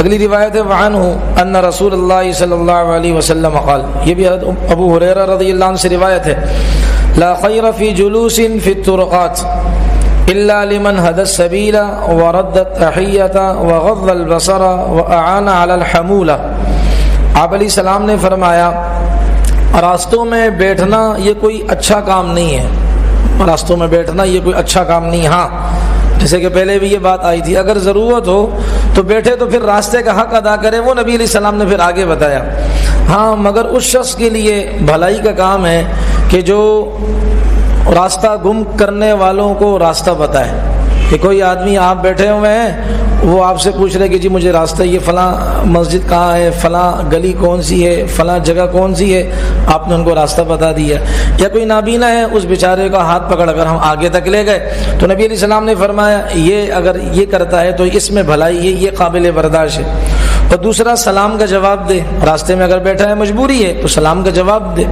اگلی روایت ہے وعنہ ان رسول اللہ صلی اللہ علیہ وسلم قال، یہ بھی ابو ہریرہ رضی اللہ عنہ سے روایت ہے، لا خیر فی جلوس فی الطرقات الا لمن هدى السبیل ورد التحیۃ وغض البصر واعان علی الحمولہ۔ آپ علیہ السلام نے فرمایا راستوں میں بیٹھنا یہ کوئی اچھا کام نہیں ہے، راستوں میں بیٹھنا یہ کوئی اچھا کام نہیں۔ ہاں جیسے کہ پہلے بھی یہ بات آئی تھی، اگر ضرورت ہو تو بیٹھے تو پھر راستے کا حق ادا کرے، وہ نبی علیہ السلام نے پھر آگے بتایا۔ ہاں مگر اس شخص کے لیے بھلائی کا کام ہے کہ جو راستہ گم کرنے والوں کو راستہ بتائے، کہ کوئی آدمی آپ بیٹھے ہوئے ہیں وہ آپ سے پوچھ رہے کہ جی مجھے راستہ یہ فلاں مسجد کہاں ہے، فلاں گلی کون سی ہے، فلاں جگہ کون سی ہے، آپ نے ان کو راستہ بتا دیا۔ یا کوئی نابینا ہے اس بیچارے کا ہاتھ پکڑ کر ہم آگے تک لے گئے، تو نبی علیہ السلام نے فرمایا یہ اگر یہ کرتا ہے تو اس میں بھلائی ہے، یہ قابل برداشت ہے۔ اور دوسرا سلام کا جواب دے، راستے میں اگر بیٹھا ہے مجبوری ہے تو سلام کا جواب دے۔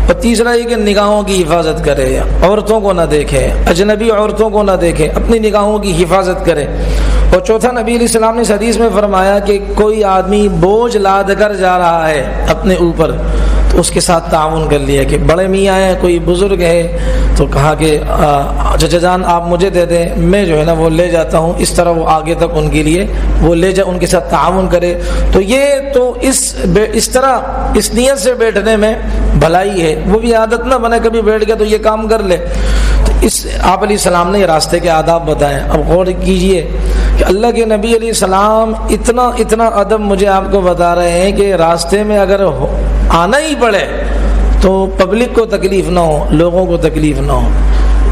اور تیسرا یہ کہ نگاہوں کی حفاظت کرے، عورتوں کو نہ دیکھے، اجنبی عورتوں کو نہ دیکھے، اپنی نگاہوں کی حفاظت کرے۔ اور چوتھا نبی علیہ السلام نے اس حدیث میں فرمایا کہ کوئی آدمی بوجھ لاد کر جا رہا ہے اپنے اوپر تو اس کے ساتھ تعاون کر لیا، کہ بڑے میاں ہیں، کوئی بزرگ ہے تو کہا کہ چچا جان آپ مجھے دے دیں، میں جو ہے نا وہ لے جاتا ہوں، اس طرح وہ آگے تک ان کے لیے وہ لے جا، ان کے ساتھ تعاون کرے۔ تو یہ تو اس طرح اس نیت سے بیٹھنے میں بھلائی ہے، وہ بھی عادت نہ بنے کبھی بیٹھ گیا تو یہ کام کر لے۔ تو اس آپ علیہ السلام نے یہ راستے کے آداب بتائے۔ اب غور کیجئے کہ اللہ کے نبی علیہ السلام اتنا ادب مجھے آپ کو بتا رہے ہیں کہ راستے میں اگر آنا ہی پڑے تو پبلک کو تکلیف نہ ہو، لوگوں کو تکلیف نہ ہو۔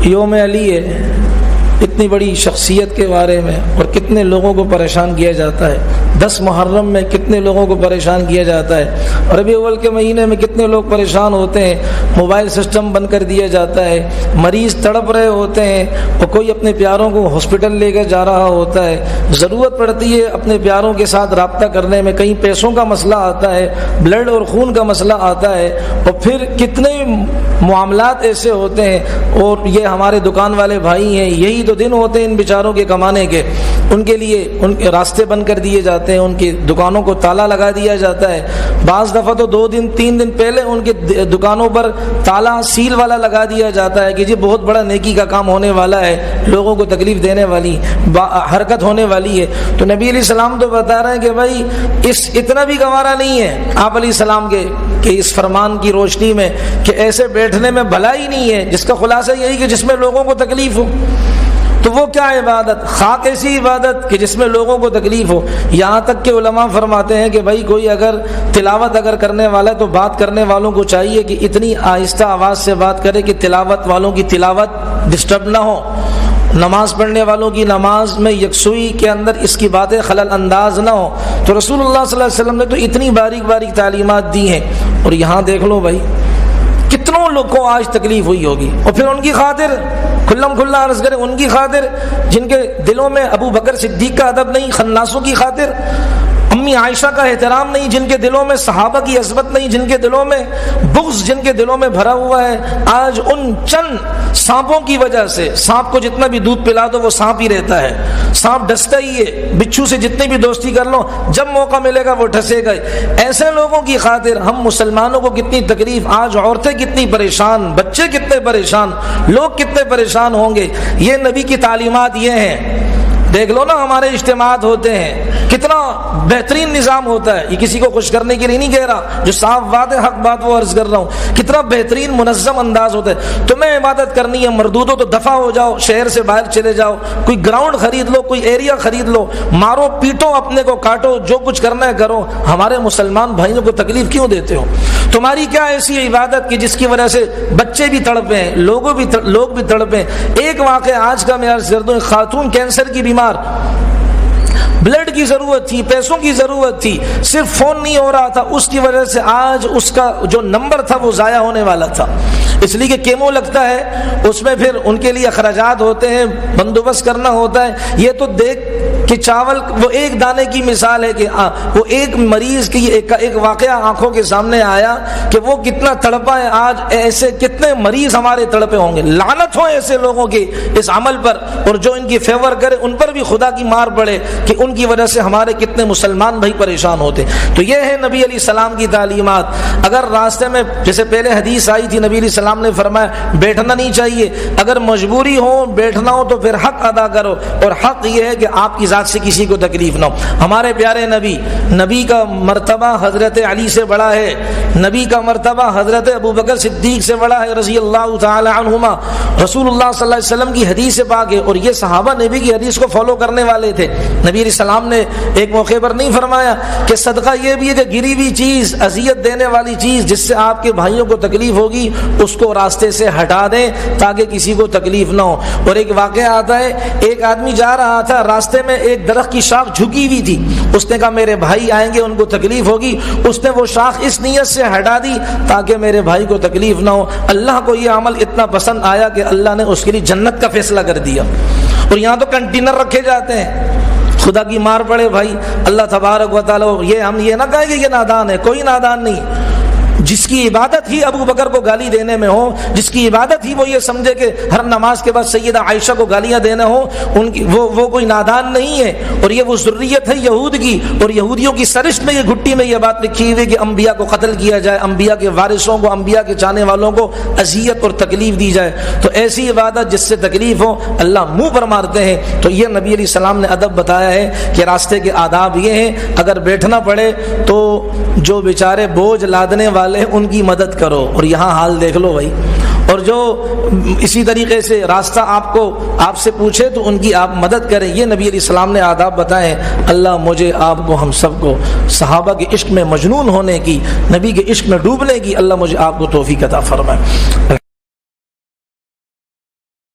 یوم علی ہے، اتنی بڑی شخصیت کے بارے میں، اور کتنے لوگوں کو پریشان کیا جاتا ہے۔ 10 محرم میں کتنے لوگوں کو پریشان کیا جاتا ہے، ربیع الاول کے مہینے میں کتنے لوگ پریشان ہوتے ہیں، موبائل سسٹم بند کر دیا جاتا ہے، مریض تڑپ رہے ہوتے ہیں، اور کوئی اپنے پیاروں کو ہاسپٹل لے کے جا رہا ہوتا ہے، ضرورت پڑتی ہے اپنے پیاروں کے ساتھ رابطہ کرنے میں، کہیں پیسوں کا مسئلہ آتا ہے، بلڈ اور خون کا مسئلہ آتا ہے، اور پھر کتنے معاملات ایسے ہوتے ہیں۔ اور یہ ہمارے دکان والے بھائی ہیں، یہی تو دن ہوتے ہیں ان بیچاروں کے کمانے کے، ان کے لیے ان کے راستے بند کر دیے جاتے ہیں، ان کی دکانوں کو تالا لگا دیا جاتا ہے۔ بعض دفعہ تو 2 دن 3 دن پہلے ان کی دکانوں پر تالا سیل والا لگا دیا جاتا ہے کہ جی بہت بڑا نیکی کا کام ہونے والا ہے، لوگوں کو تکلیف دینے والی حرکت ہونے والی ہے۔ تو نبی علیہ السلام تو بتا رہے ہیں کہ بھائی اتنا بھی گوارا نہیں ہے آپ علیہ السلام کے کہ اس فرمان کی روشنی میں کہ ایسے بیٹھنے میں بھلائی نہیں ہے، جس کا خلاصہ یہی کہ جس میں لوگوں کو تکلیف ہو۔ تو وہ کیا عبادت، خاک ایسی عبادت کہ جس میں لوگوں کو تکلیف ہو۔ یہاں تک کہ علماء فرماتے ہیں کہ بھائی کوئی اگر تلاوت کرنے والا ہے تو بات کرنے والوں کو چاہیے کہ اتنی آہستہ آواز سے بات کرے کہ تلاوت والوں کی تلاوت ڈسٹرب نہ ہو، نماز پڑھنے والوں کی نماز میں یکسوئی کے اندر اس کی باتیں خلل انداز نہ ہو۔ تو رسول اللہ صلی اللہ علیہ وسلم نے تو اتنی باریک باریک تعلیمات دی ہیں، اور یہاں دیکھ لو بھائی کتنوں لوگوں کو آج تکلیف ہوئی ہوگی، اور پھر ان کی خاطر کھلا عرض کریں، ان کی خاطر جن کے دلوں میں ابو بکر صدیق کا ادب نہیں، خناسوں کی خاطر امی عائشہ کا احترام نہیں، جن کے دلوں میں صحابہ کی عظمت نہیں، جن کے دلوں میں بغض جن کے دلوں میں بھرا ہوا ہے، آج ان چند سانپوں کی وجہ سے، سانپ کو جتنا بھی دودھ پلا دو وہ سانپ ہی رہتا ہے، سانپ ڈستا ہی ہے، بچھو سے جتنی بھی دوستی کر لو جب موقع ملے گا وہ ڈسے گا۔ ایسے لوگوں کی خاطر ہم مسلمانوں کو کتنی تکلیف، آج عورتیں کتنی پریشان، بچے کتنے پریشان، لوگ کتنے پریشان ہوں گے۔ یہ نبی کی تعلیمات یہ ہیں۔ دیکھ لو نا ہمارے اجتماعات ہوتے ہیں کتنا بہترین نظام ہوتا ہے، یہ کسی کو خوش کرنے کے لیے نہیں کہہ رہا، جو صاف بات ہے حق بات وہ عرض کر رہا ہوں، کتنا بہترین منظم انداز ہوتا ہے۔ تمہیں عبادت کرنی ہے مردود ہو تو دفع ہو جاؤ، شہر سے باہر چلے جاؤ، کوئی گراؤنڈ خرید لو، کوئی ایریا خرید لو، مارو پیٹو، اپنے کو کاٹو، جو کچھ کرنا ہے کرو، ہمارے مسلمان بھائیوں کو تکلیف کیوں دیتے ہو؟ تمہاری کیا ایسی عبادت کی جس کی وجہ سے بچے بھی تڑپے ہیں، لوگ بھی تڑپے ہیں۔ ایک واقعہ آج کا میں عرض کر دوں، خاتون کینسر کی بیمار، بلڈ کی ضرورت تھی، پیسوں کی ضرورت تھی، صرف فون نہیں ہو رہا تھا، اس کی وجہ سے آج اس کا جو نمبر تھا وہ ضائع ہونے والا تھا، اس لیے کہ کیمو لگتا ہے، اس میں پھر ان کے لیے اخراجات ہوتے ہیں، بندوبست کرنا ہوتا ہے۔ یہ تو دیکھ کہ چاول وہ ایک دانے کی مثال ہے کہ وہ ایک مریض کی ایک واقعہ آنکھوں کے سامنے آیا کہ وہ کتنا تڑپا ہے. آج ایسے کتنے مریض ہمارے تڑپے ہوں گے. لعنت ہو ایسے لوگوں کی اس عمل پر, اور جو ان کی فیور کرے ان پر بھی خدا کی مار پڑے کہ ان کی وجہ سے ہمارے کتنے مسلمان بھائی پریشان ہوتے. تو یہ ہے نبی علیہ السلام کی تعلیمات. اگر راستے میں جیسے پہلے حدیث آئی تھی, نبی علیہ السلام نے فرمایا بیٹھنا نہیں چاہیے, اگر مجبوری ہو بیٹھنا ہو تو پھر حق ادا کرو, اور حق یہ ہے کہ آپ کی ذات سے کسی کو تکلیف نہ ہو. ہمارے پیارے نبی کا مرتبہ حضرت علی سے بڑا ہے, نبی کا مرتبہ حضرت ابوبکر صدیق سے بڑا ہے رضی اللہ تعالی عنہما. رسول اللہ صلی اللہ علیہ وسلم کی حدیث پاک ہے, اور یہ صحابہ نبی کی حدیث کو فالو کرنے والے تھے. نبی علیہ السلام نے ایک موقع پر نہیں فرمایا کہ صدقہ یہ بھی ہے کہ گری ہوئی چیز, اذیت دینے والی چیز جس سے آپ کے بھائیوں کو تکلیف ہوگی اس کو راستے سے ہٹا دیں تاکہ کسی کو تکلیف نہ ہو. اور ایک واقعہ آتا ہے, ایک آدمی جا رہا تھا, راستے میں ایک درخت کی شاخ جھکی ہوئی تھی, اس نے کہا میرے بھائی آئیں گے ان کو تکلیف ہوگی, اس نے وہ شاخ اس نیت سے ہٹا دی تاکہ میرے بھائی کو تکلیف نہ ہو. اللہ کو یہ عمل اتنا پسند آیا کہ اللہ نے اس کے لیے جنت کا فیصلہ کر دیا. اور یہاں تو کنٹینر رکھے جاتے ہیں, خدا کی مار پڑے بھائی. اللہ تبارک و تعالی, یہ ہم یہ نہ کہیں کہ یہ نادان ہے, کوئی نادان نہیں. جس کی عبادت ہی ابو بکر کو گالی دینے میں ہو, جس کی عبادت ہی وہ یہ سمجھے کہ ہر نماز کے بعد سیدہ عائشہ کو گالیاں دینے ہو, ان کی وہ کوئی نادان نہیں ہے. اور یہ وہ ذریت ہے یہود کی, اور یہودیوں کی سرشت میں یہ گھٹی میں یہ بات لکھی ہوئی کہ انبیاء کو قتل کیا جائے, انبیاء کے وارثوں کو, انبیاء کے چاہنے والوں کو اذیت اور تکلیف دی جائے. تو ایسی عبادت جس سے تکلیف ہو اللہ منہ پر مارتے ہیں. تو یہ نبی علیہ السلام نے ادب بتایا ہے کہ راستے کے آداب یہ ہیں, اگر بیٹھنا پڑے تو جو بیچارے بوجھ لادنے والے ان کی مدد کرو. اور یہاں حال دیکھ لو بھائی, اور جو اسی طریقے سے راستہ آپ سے پوچھے تو ان کی آپ مدد کریں. یہ نبی علیہ السلام نے آداب بتائے. اللہ مجھے آپ کو ہم سب کو صحابہ کے عشق میں مجنون ہونے کی, نبی کے عشق میں ڈوبنے کی اللہ مجھے آپ کو توفیق عطا فرمائے.